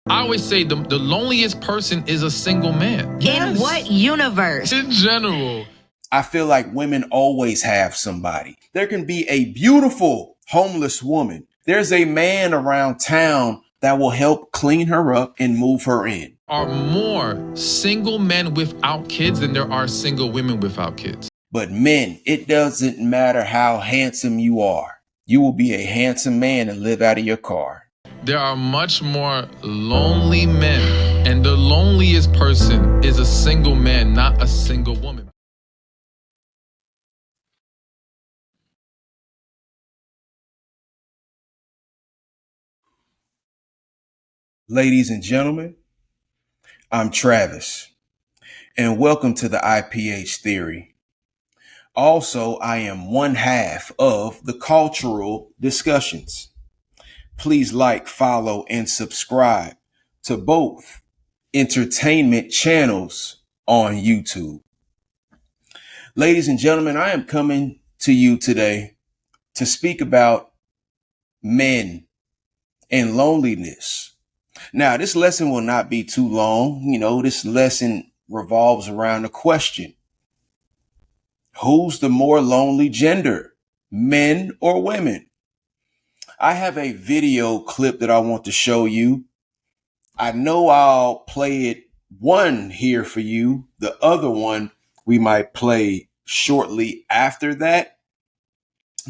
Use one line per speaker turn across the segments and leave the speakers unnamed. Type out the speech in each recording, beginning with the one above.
I always say the loneliest person is a single man.
In what universe?
In general.
I feel like women always have somebody. There can be a beautiful homeless woman. There's a man around town that will help clean her up and move her in.
Are more single men without kids than there are single women without kids.
But men, it doesn't matter how handsome you are. You will be a handsome man and live out of your car.
There are much more lonely men, and the loneliest person is a single man, not a single woman.
Ladies and gentlemen, I'm Travis, and welcome to the IPH Theory. Also, I am one half of the Cultural Discussions. Please like, follow, and subscribe to both entertainment channels on YouTube. Ladies and gentlemen, I am coming to you today to speak about men and loneliness. Now, this lesson will not be too long. This lesson revolves around the question: who's the more lonely gender, men or women? I have a video clip that I want to show you. I know I'll play it one here for you. The other one we might play shortly after that,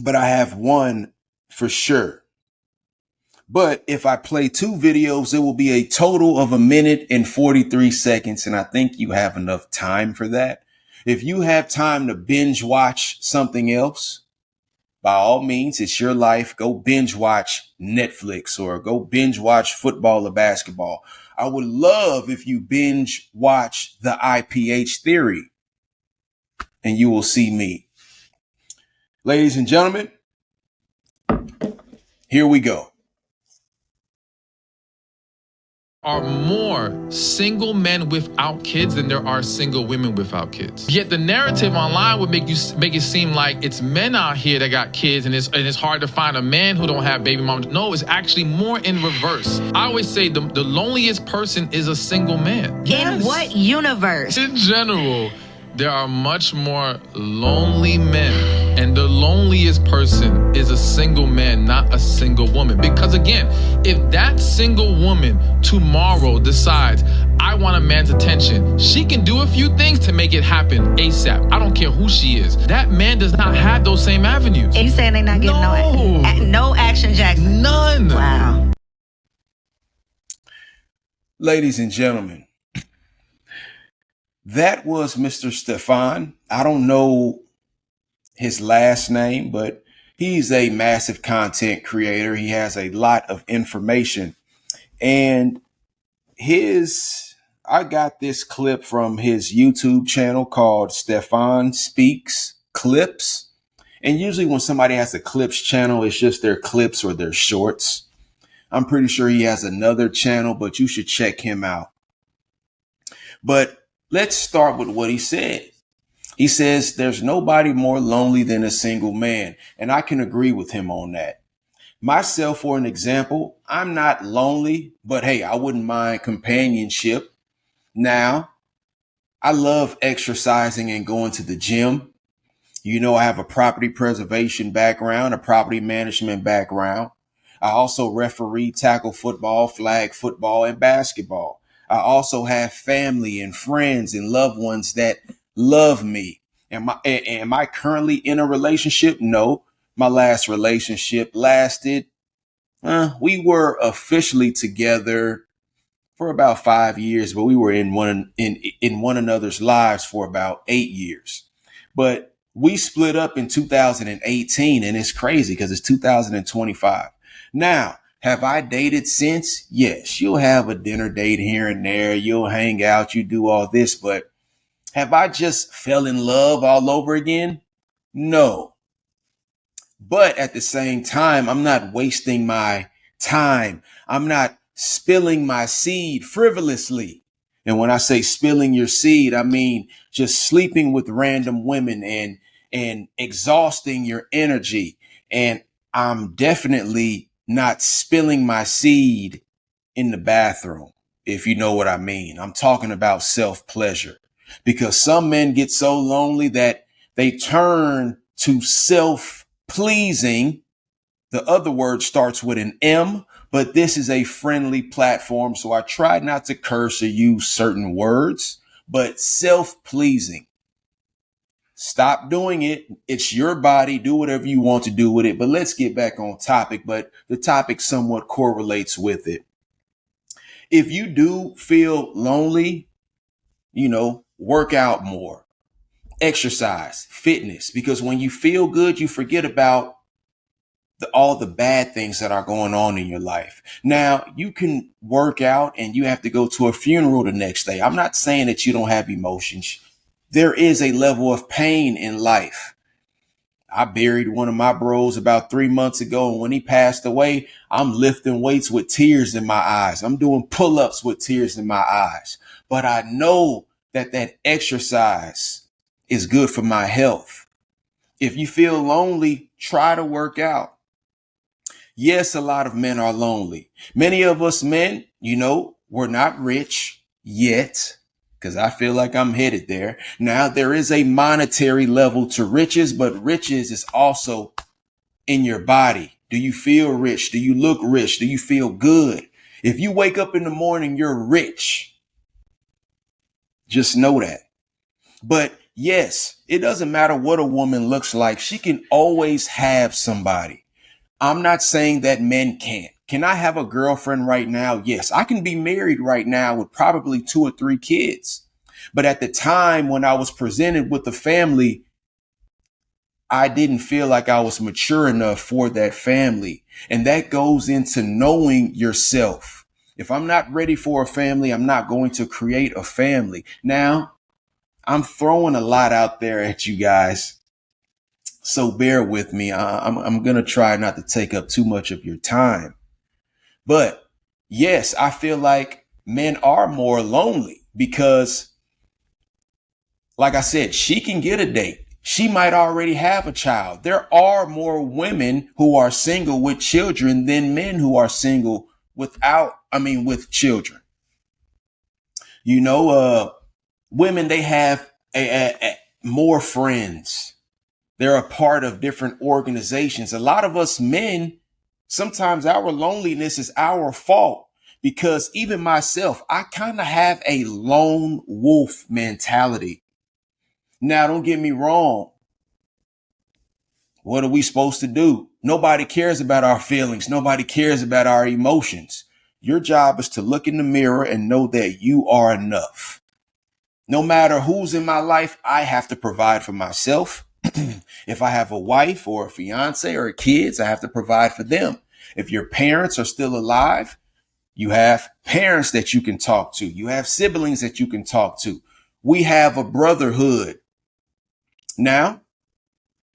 but I have one for sure. But if I play two videos, it will be a total of 1 minute and 43 seconds. And I think you have enough time for that. If you have time to binge watch something else, by all means, it's your life. Go binge watch Netflix or go binge watch football or basketball. I would love if you binge watch the IPH Theory and you will see me. Ladies and gentlemen, here we go.
Are more single men without kids than there are single women without kids. Yet the narrative online would make it seem like it's men out here that got kids and it's hard to find a man who don't have baby moms. No, it's actually more in reverse. I always say the loneliest person is a single man.
In what universe?
In general, there are much more lonely men, and the loneliest person is a single man, not a single woman. Because again, if that single woman tomorrow decides, I want a man's attention, she can do a few things to make it happen ASAP. I don't care who she is. That man does not have those same avenues.
And you saying they not getting no action, Jackson?
None.
Wow.
Ladies and gentlemen, that was Mr. Stephan. I don't know his last name, but he's a massive content creator. He has a lot of information. And I got this clip from his YouTube channel called Stephan Speaks Clips. And usually when somebody has a clips channel, it's just their clips or their shorts. I'm pretty sure he has another channel, but you should check him out. But let's start with what he said. He says there's nobody more lonely than a single man. And I can agree with him on that. Myself, for an example, I'm not lonely, but hey, I wouldn't mind companionship. Now, I love exercising and going to the gym. I have a property preservation background, a property management background. I also referee tackle football, flag football, and basketball. I also have family and friends and loved ones that love me. Am I currently in a relationship? No. My last relationship lasted. We were officially together for about 5 years, but we were in one another's lives for about 8 years. But we split up in 2018, and it's crazy because it's 2025. Now, have I dated since? Yes, you'll have a dinner date here and there. You'll hang out. You do all this. But have I just fell in love all over again? No. But at the same time, I'm not wasting my time. I'm not spilling my seed frivolously. And when I say spilling your seed, I mean just sleeping with random women and exhausting your energy. And I'm definitely not spilling my seed in the bathroom, if you know what I mean. I'm talking about self-pleasure, because some men get so lonely that they turn to self-pleasing. The other word starts with an M, but this is a friendly platform, so I try not to curse or use certain words, but self-pleasing. Stop doing it. It's your body. Do whatever you want to do with it. But let's get back on topic. But the topic somewhat correlates with it. If you do feel lonely, work out more, exercise, fitness, because when you feel good, you forget about all the bad things that are going on in your life. Now, you can work out and you have to go to a funeral the next day. I'm not saying that you don't have emotions. There is a level of pain in life. I buried one of my bros about 3 months ago, and when he passed away, I'm lifting weights with tears in my eyes. I'm doing pull-ups with tears in my eyes. But I know that exercise is good for my health. If you feel lonely, try to work out. Yes, a lot of men are lonely. Many of us men, we're not rich yet, because I feel like I'm headed there. Now, there is a monetary level to riches, but riches is also in your body. Do you feel rich? Do you look rich? Do you feel good? If you wake up in the morning, you're rich. Just know that. But yes, it doesn't matter what a woman looks like. She can always have somebody. I'm not saying that men can't. Can I have a girlfriend right now? Yes, I can be married right now with probably 2 or 3 kids. But at the time when I was presented with the family, I didn't feel like I was mature enough for that family. And that goes into knowing yourself. If I'm not ready for a family, I'm not going to create a family. Now, I'm throwing a lot out there at you guys, so bear with me. I'm going to try not to take up too much of your time. But yes, I feel like men are more lonely because, like I said, she can get a date. She might already have a child. There are more women who are single with children than men who are single with children. Women, they have more friends. They're a part of different organizations. A lot of us men, sometimes our loneliness is our fault, because even myself, I kind of have a lone wolf mentality. Now, don't get me wrong. What are we supposed to do? Nobody cares about our feelings. Nobody cares about our emotions. Your job is to look in the mirror and know that you are enough. No matter who's in my life, I have to provide for myself. If I have a wife or a fiance or kids, I have to provide for them. If your parents are still alive, you have parents that you can talk to. You have siblings that you can talk to. We have a brotherhood. Now,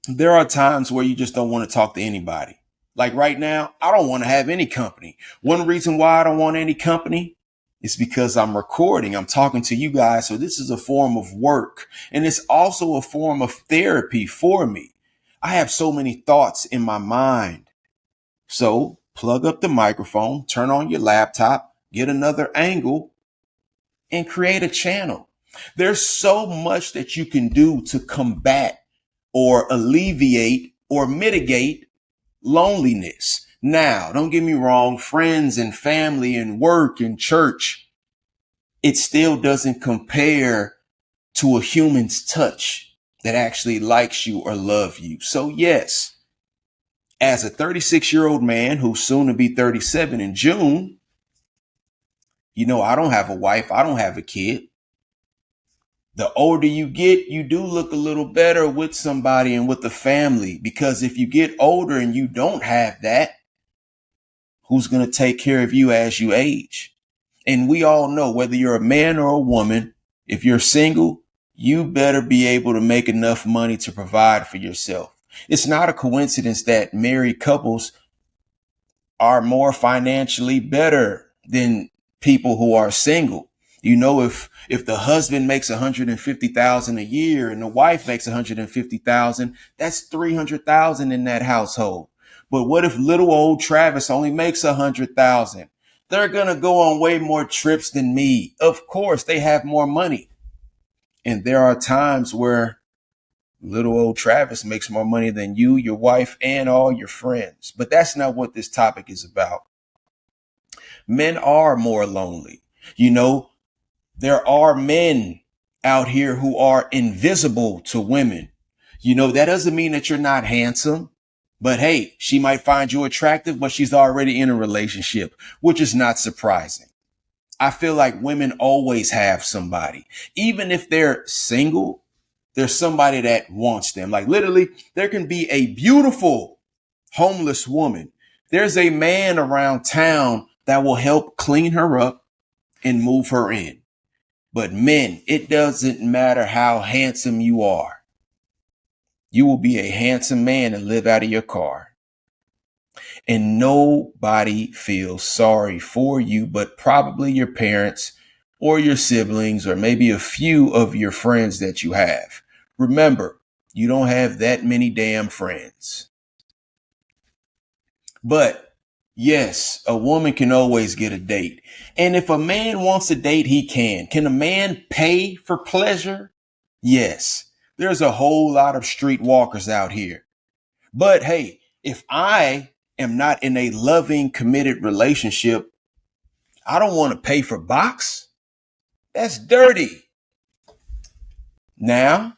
there are times where you just don't want to talk to anybody. Like right now, I don't want to have any company. One reason why I don't want any company is because I'm recording. I'm talking to you guys. So this is a form of work. And it's also a form of therapy for me. I have so many thoughts in my mind. So plug up the microphone, turn on your laptop, get another angle, and create a channel. There's so much that you can do to combat or alleviate or mitigate loneliness. Now, don't get me wrong, friends and family and work and church, it still doesn't compare to a human's touch that actually likes you or loves you. So yes, as a 36-year-old man who's soon to be 37 in June, I don't have a wife. I don't have a kid. The older you get, you do look a little better with somebody and with the family, because if you get older and you don't have that, who's going to take care of you as you age? And we all know, whether you're a man or a woman, if you're single, you better be able to make enough money to provide for yourself. It's not a coincidence that married couples are more financially better than people who are single. If the husband makes $150,000 a year and the wife makes $150,000, that's $300,000 in that household. But what if little old Travis only makes $100,000? They're going to go on way more trips than me. Of course, they have more money. And there are times where little old Travis makes more money than you, your wife, and all your friends. But that's not what this topic is about. Men are more lonely. You know, there are men out here who are invisible to women. You know, that doesn't mean that you're not handsome. But hey, she might find you attractive, but she's already in a relationship, which is not surprising. I feel like women always have somebody. Even if they're single, there's somebody that wants them. Like literally, there can be a beautiful homeless woman. There's a man around town that will help clean her up and move her in. But men, it doesn't matter how handsome you are. You will be a handsome man and live out of your car. And nobody feels sorry for you, but probably your parents or your siblings, or maybe a few of your friends that you have. Remember, you don't have that many damn friends. But yes, a woman can always get a date. And if a man wants a date, he can. Can a man pay for pleasure? Yes. There's a whole lot of street walkers out here. But hey, if I am not in a loving, committed relationship, I don't want to pay for box. That's dirty. Now,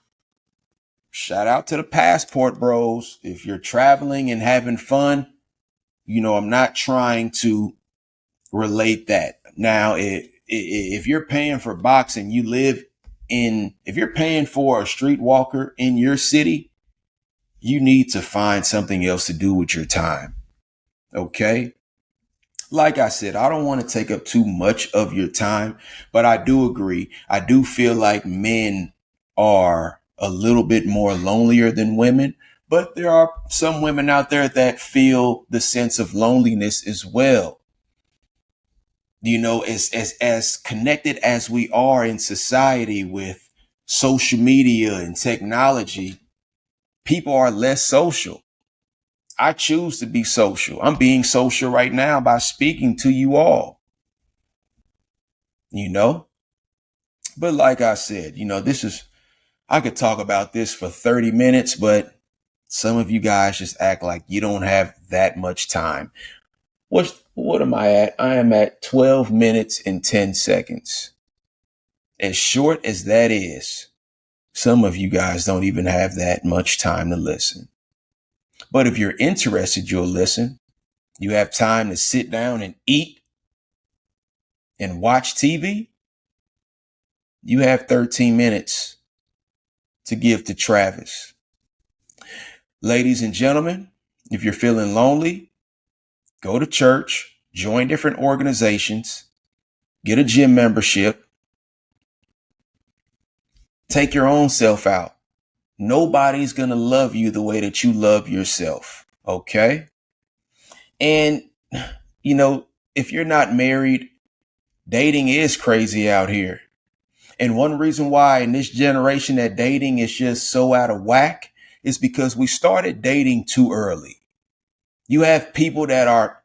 shout out to the passport bros. If you're traveling and having fun, you know, I'm not trying to relate that. Now, if you're paying for box and you live if you're paying for a street walker in your city, you need to find something else to do with your time. Okay. Like I said, I don't want to take up too much of your time, but I do agree. I do feel like men are a little bit more lonelier than women, but there are some women out there that feel the sense of loneliness as well. You know, as connected as we are in society with social media and technology, people are less social. I choose to be social. I'm being social right now by speaking to you all, you know, but like I said, you know, I could talk about this for 30 minutes, but some of you guys just act like you don't have that much time. What am I at? I am at 12 minutes and 10 seconds. As short as that is, some of you guys don't even have that much time to listen. But if you're interested, you'll listen. You have time to sit down and eat and watch TV. You have 13 minutes to give to Travis. Ladies and gentlemen, if you're feeling lonely, go to church, join different organizations, get a gym membership, take your own self out. Nobody's going to love you the way that you love yourself. Okay. And, you know, if you're not married, dating is crazy out here. And one reason why in this generation that dating is just so out of whack is because we started dating too early. You have people that are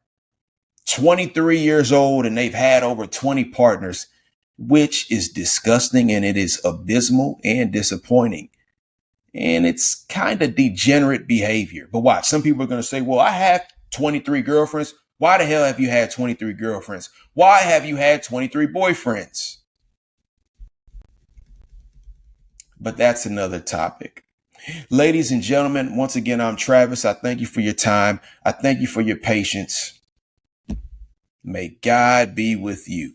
23 years old and they've had over 20 partners, which is disgusting, and it is abysmal and disappointing. And it's kind of degenerate behavior. But watch, some people are going to say, well, I have 23 girlfriends. Why the hell have you had 23 girlfriends? Why have you had 23 boyfriends? But that's another topic. Ladies and gentlemen, once again, I'm Travis. I thank you for your time. I thank you for your patience. May God be with you.